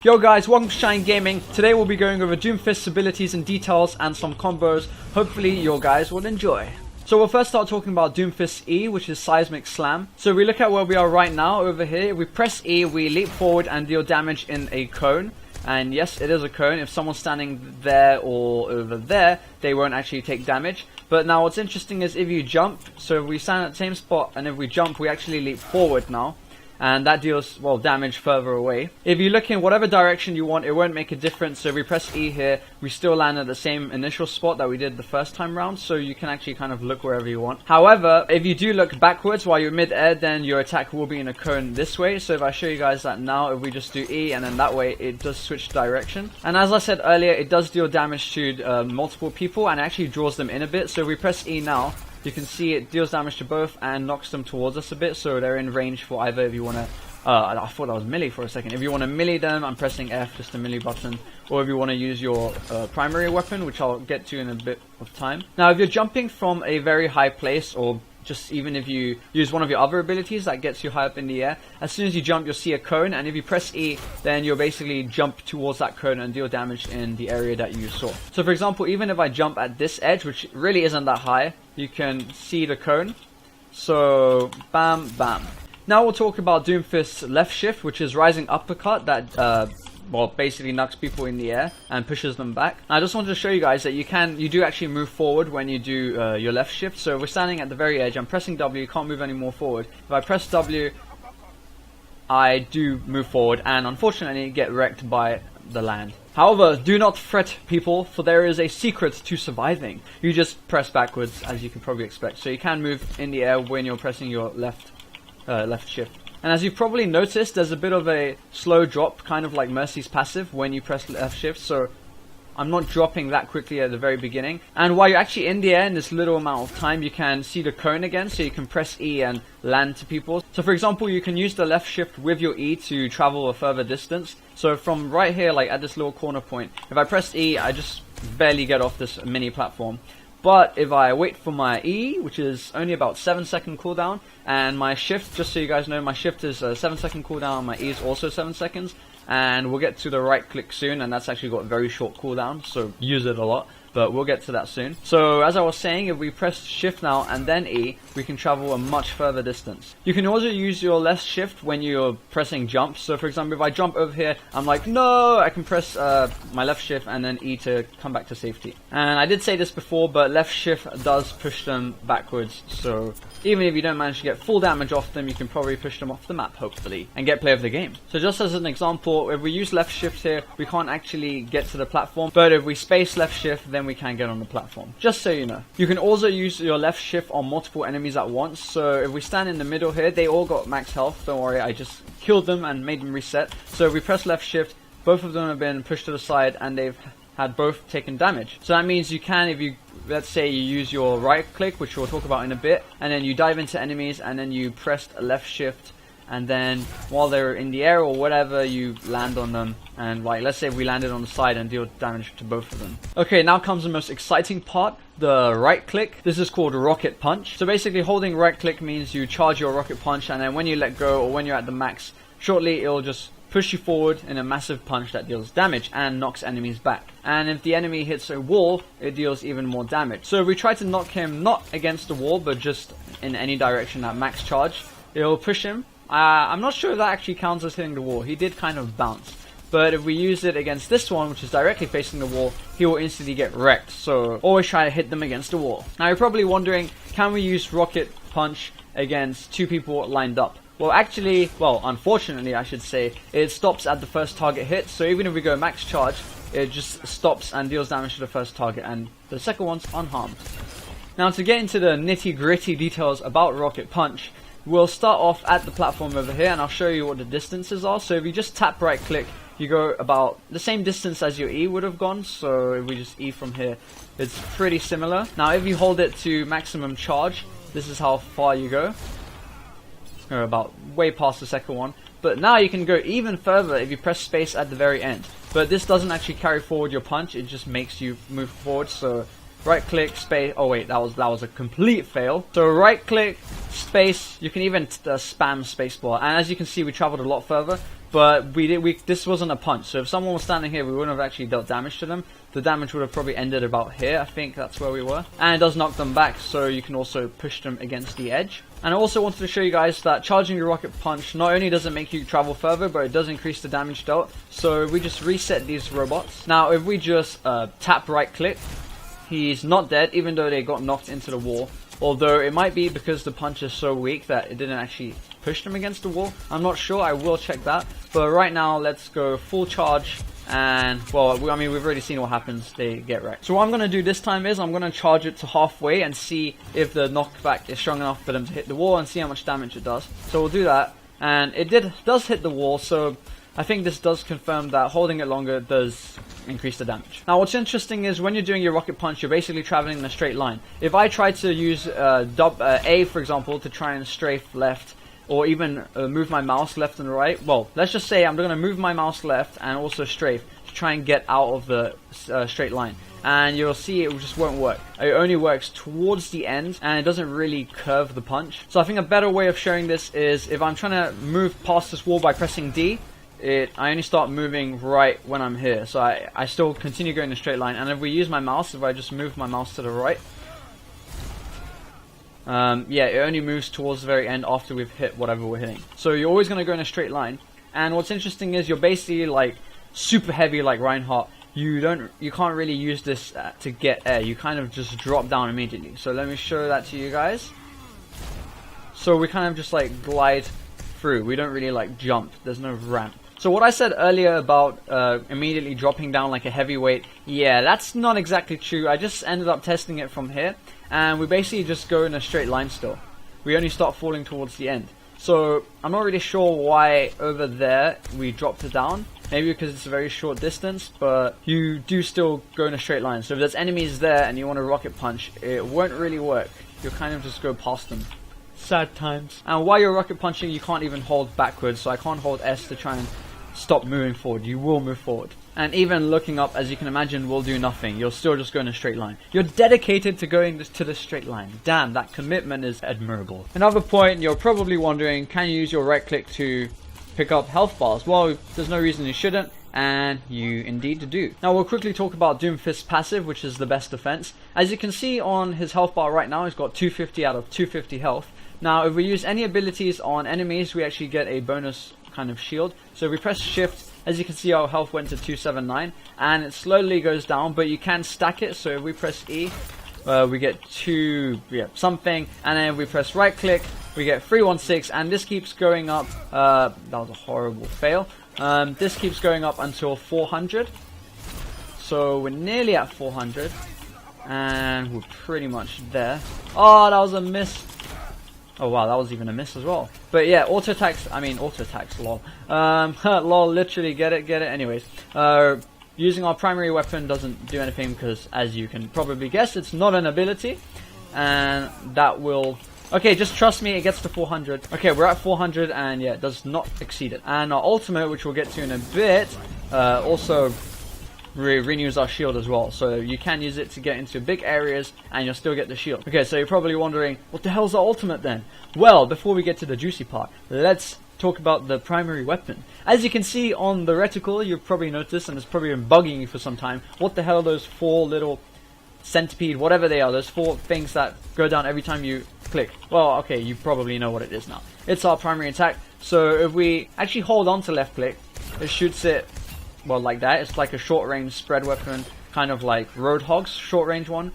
Yo guys, welcome to ShayanGaming. Today we'll be going over Doomfist's abilities and details and some combos. Hopefully you guys will enjoy. So we'll first start talking about Doomfist's E, which is Seismic Slam. So we look at where we are right now over here. We press E, we leap forward and deal damage in a cone. And yes, it is a cone. If someone's standing there or over there, they won't actually take damage. But now what's interesting is if you jump, so if we stand at the same spot and if we jump, we actually leap forward now. And that deals, well, damage further away. If you look in whatever direction you want, it won't make a difference. So if we press E here, we still land at the same initial spot that we did the first time round. So you can actually kind of look wherever you want. However, if you do look backwards while you're mid-air, then your attack will be in a cone this way. So if I show you guys that now, if we just do E and then that way, it does switch direction. And as I said earlier, it does deal damage to multiple people and actually draws them in a bit. So if we press E now, you can see it deals damage to both and knocks them towards us a bit, so they're in range for either if you want to, I thought that was melee for a second. If you want to melee them, I'm pressing F, just a melee button, or if you want to use your primary weapon, which I'll get to in a bit of time. Now, if you're jumping from a very high place, or just even if you use one of your other abilities that gets you high up in the air, as soon as you jump, you'll see a cone, and if you press E, then you'll basically jump towards that cone and deal damage in the area that you saw. So for example, even if I jump at this edge, which really isn't that high, you can see the cone. So, bam, bam. Now we'll talk about Doomfist's left shift, which is rising uppercut that well, basically knocks people in the air and pushes them back. I just wanted to show you guys that you do actually move forward when you do your left shift. So we're standing at the very edge, I'm pressing W, you can't move any more forward. If I press W, I do move forward and unfortunately get wrecked by the land. However, do not fret people, for there is a secret to surviving. You just press backwards, as you can probably expect. So you can move in the air when you're pressing your left shift. And as you've probably noticed, there's a bit of a slow drop, kind of like Mercy's passive when you press left shift. So I'm not dropping that quickly at the very beginning. And while you're actually in the air in this little amount of time, you can see the cone again, so you can press E and land to people. So for example, you can use the left shift with your E to travel a further distance. So from right here, like at this little corner point, if I press E, I just barely get off this mini platform. But if I wait for my E, which is only about 7-second cooldown, and my shift, just so you guys know, my shift is a 7-second cooldown, my E is also 7 seconds, and we'll get to the right click soon, and that's actually got a very short cooldown, so use it a lot, but we'll get to that soon. So as I was saying, if we press shift now and then E, we can travel a much further distance. You can also use your left shift when you're pressing jump. So for example, if I jump over here, I'm like, no, I can press my left shift and then E to come back to safety. And I did say this before, but left shift does push them backwards, so even if you don't manage to get full damage off them, you can probably push them off the map, hopefully, and get play of the game. So just as an example, if we use left shift here, we can't actually get to the platform, but if we space left shift, then we can get on the platform. Just so you know. You can also use your left shift on multiple enemies at once, so if we stand in the middle here, they all got max health, don't worry, I just killed them and made them reset. So if we press left shift, both of them have been pushed to the side and they've had both taken damage. So that means you can, if you, let's say you use your right click, which we'll talk about in a bit, and then you dive into enemies and then you press left shift, and then while they're in the air or whatever, you land on them, and like let's say we landed on the side and deal damage to both of them. Okay, now comes the most exciting part, the right click. This is called rocket punch. So basically holding right click means you charge your rocket punch, and then when you let go or when you're at the max, shortly it'll just push you forward in a massive punch that deals damage and knocks enemies back. And if the enemy hits a wall, it deals even more damage. So if we try to knock him not against the wall, but just in any direction at max charge, it'll push him. I'm not sure if that actually counts as hitting the wall. He did kind of bounce. But if we use it against this one, which is directly facing the wall, he will instantly get wrecked. So always try to hit them against the wall. Now you're probably wondering, can we use rocket punch against two people lined up? Well, actually, well, unfortunately, I should say, it stops at the first target hit. So even if we go max charge, it just stops and deals damage to the first target, and the second one's unharmed. Now, to get into the nitty-gritty details about rocket punch, we'll start off at the platform over here, and I'll show you what the distances are. So if you just tap right click, you go about the same distance as your E would have gone. So if we just E from here, it's pretty similar. Now, if you hold it to maximum charge, this is how far you go. About way past the second one, but now you can go even further if you press space at the very end. But this doesn't actually carry forward your punch, it just makes you move forward. So right click, space. Oh wait, that was a complete fail. So right click, space. You can even spam spacebar, and as you can see, we traveled a lot further. But this wasn't a punch, so if someone was standing here, we wouldn't have actually dealt damage to them. The damage would have probably ended about here. I think that's where we were. And it does knock them back, so you can also push them against the edge. And I also wanted to show you guys that charging your rocket punch not only does it make you travel further, but it does increase the damage dealt. So we just reset these robots. Now if we just tap right click, he's not dead, even though they got knocked into the wall. Although it might be because the punch is so weak that it didn't actually push them against the wall. I'm not sure, I will check that. But right now, let's go full charge. And, well, I mean, we've already seen what happens. They get wrecked. So what I'm going to do this time is I'm going to charge it to halfway and see if the knockback is strong enough for them to hit the wall and see how much damage it does. So we'll do that. And it does hit the wall, so I think this does confirm that holding it longer does increase the damage. Now what's interesting is when you're doing your rocket punch, you're basically traveling in a straight line. If I try to use A, for example, to try and strafe left, or even move my mouse left and right, well, let's just say I'm going to move my mouse left and also strafe to try and get out of the straight line. And you'll see it just won't work. It only works towards the end, and it doesn't really curve the punch. So I think a better way of showing this is if I'm trying to move past this wall by pressing D, I only start moving right when I'm here. So I still continue going in a straight line. And if we use my mouse, if I just move my mouse to the right, yeah, it only moves towards the very end after we've hit whatever we're hitting. So you're always going to go in a straight line. And what's interesting is you're basically like super heavy like Reinhardt. You can't really use this to get air. You kind of just drop down immediately. So let me show that to you guys. So we kind of just like glide through. We don't really like jump. There's no ramp. So what I said earlier about immediately dropping down like a heavyweight, yeah, that's not exactly true. I just ended up testing it from here, and we basically just go in a straight line still. We only start falling towards the end. So I'm not really sure why over there we dropped it down. Maybe because it's a very short distance, but you do still go in a straight line. So if there's enemies there and you want to rocket punch, it won't really work. You'll kind of just go past them. Sad times. And while you're rocket punching, you can't even hold backwards, so I can't hold S to try and stop moving forward. You will move forward. And even looking up, as you can imagine, will do nothing. You'll still just go in a straight line. You're dedicated to going to the straight line. Damn, that commitment is admirable. Another point, you're probably wondering, can you use your right click to pick up health bars? Well, there's no reason you shouldn't, and you indeed do. Now we'll quickly talk about Doomfist's passive, which is the best defense. As you can see on his health bar right now, he's got 250 out of 250 health. Now if we use any abilities on enemies, we actually get a bonus kind of shield. So if we press shift, as you can see our health went to 279, and it slowly goes down, but you can stack it. So if we press E, we get something, and then if we press right click, we get 316, and this keeps going up. That was a horrible fail. This keeps going up until 400. So we're nearly at 400, and we're pretty much there. Oh, that was a miss. Oh wow, that was even a miss as well. But yeah, auto attacks, lol. Lol, literally, get it. Anyways, using our primary weapon doesn't do anything because, as you can probably guess, it's not an ability. And that will... Okay, just trust me, it gets to 400. Okay, we're at 400, and yeah, it does not exceed it. And our ultimate, which we'll get to in a bit, also renews our shield as well. So you can use it to get into big areas, and you'll still get the shield. Okay, so you're probably wondering, what the hell's our ultimate then? Well, before we get to the juicy part, let's talk about the primary weapon. As you can see on the reticle, you've probably noticed, and it's probably been bugging you for some time, what the hell are those 4 little centipede, whatever they are, those 4 things that go down every time you click? Well, okay, you probably know what it is now. It's our primary attack. So if we actually hold on to left click, it shoots it, well, like that. It's like a short range spread weapon, kind of like Roadhog's short range one.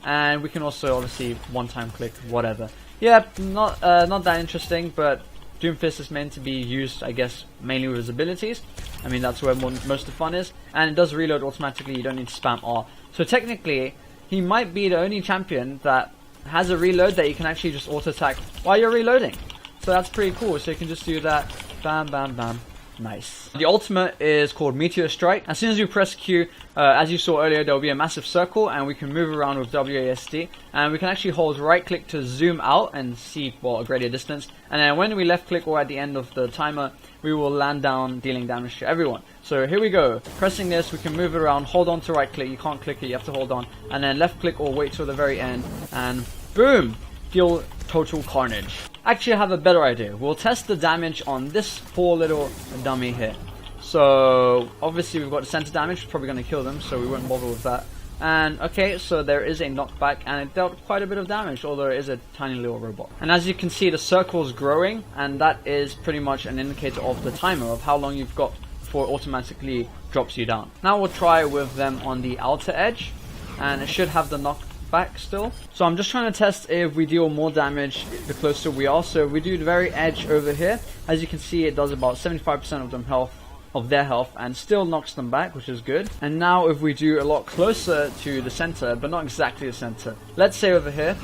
And we can also obviously one-time click, whatever. Yeah, not that interesting, but Doomfist is meant to be used, I guess, mainly with his abilities. I mean, that's where most of the fun is. And it does reload automatically, you don't need to spam R. So technically, he might be the only champion that has a reload that you can actually just auto-attack while you're reloading. So that's pretty cool. So you can just do that, bam, bam, bam. Nice. The ultimate is called Meteor Strike. As soon as you press Q, as you saw earlier, there will be a massive circle and we can move around with WASD. And we can actually hold right click to zoom out and see, well, a greater distance. And then when we left click or at the end of the timer, we will land down, dealing damage to everyone. So here we go. Pressing this, we can move it around, hold on to right click. You can't click it, you have to hold on. And then left click or wait till the very end. And boom! Deal total carnage. Actually, I have a better idea. We'll test the damage on this poor little dummy here. So obviously we've got the center damage, probably going to kill them, so we won't bother with that. And okay, so there is a knockback and it dealt quite a bit of damage, although it is a tiny little robot. And as you can see, the circle's growing, and that is pretty much an indicator of the timer of how long you've got before it automatically drops you down. Now we'll try with them on the outer edge, and it should have the knockback still. So I'm just trying to test if we deal more damage the closer we are. So if we do the very edge over here, as you can see, it does about 75% of their health and still knocks them back, which is good. And now if we do a lot closer to the center, but not exactly the center, let's say over here,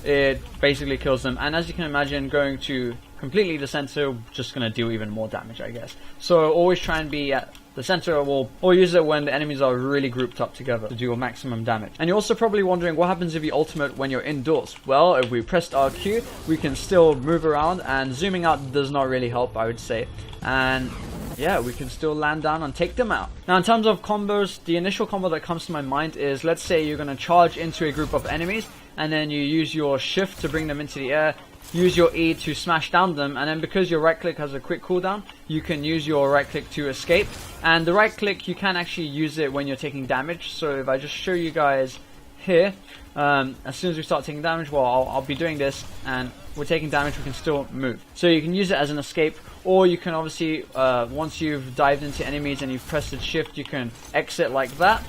it basically kills them. And as you can imagine, going to completely the center, just going to deal even more damage, I guess. So always try and be at the center, or use it when the enemies are really grouped up together to do a maximum damage. And you're also probably wondering what happens if you ultimate when you're indoors. Well, if we pressed RQ, we can still move around, and zooming out does not really help, I would say. And yeah, we can still land down and take them out. Now in terms of combos, the initial combo that comes to my mind is, let's say you're going to charge into a group of enemies, and then you use your shift to bring them into the air, use your E to smash down them, and then because your right click has a quick cooldown, you can use your right click to escape. And the right click, you can actually use it when you're taking damage. So if I just show you guys here, as soon as we start taking damage, well, I'll be doing this, and we're taking damage, we can still move. So you can use it as an escape, or you can obviously, once you've dived into enemies and you've pressed the shift, you can exit like that.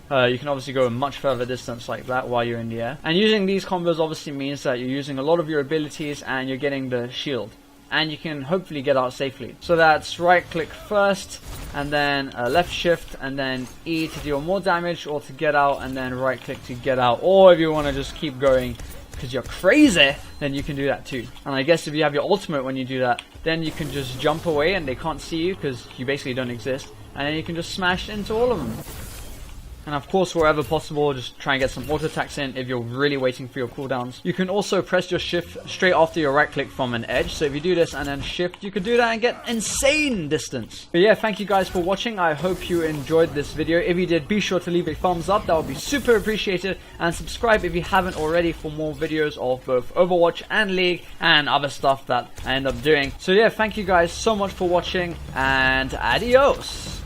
You can obviously go a much further distance like that while you're in the air. And using these combos obviously means that you're using a lot of your abilities and you're getting the shield. And you can hopefully get out safely. So that's right click first, and then left shift, and then E to deal more damage, or to get out, and then right click to get out. Or if you want to just keep going because you're crazy, then you can do that too. And I guess if you have your ultimate when you do that, then you can just jump away and they can't see you because you basically don't exist. And then you can just smash into all of them. And of course, wherever possible, just try and get some auto attacks in if you're really waiting for your cooldowns. You can also press your shift straight after your right click from an edge. So if you do this and then shift, you could do that and get insane distance. But yeah, thank you guys for watching. I hope you enjoyed this video. If you did, be sure to leave a thumbs up. That would be super appreciated. And subscribe if you haven't already for more videos of both Overwatch and League and other stuff that I end up doing. So yeah, thank you guys so much for watching, and adios.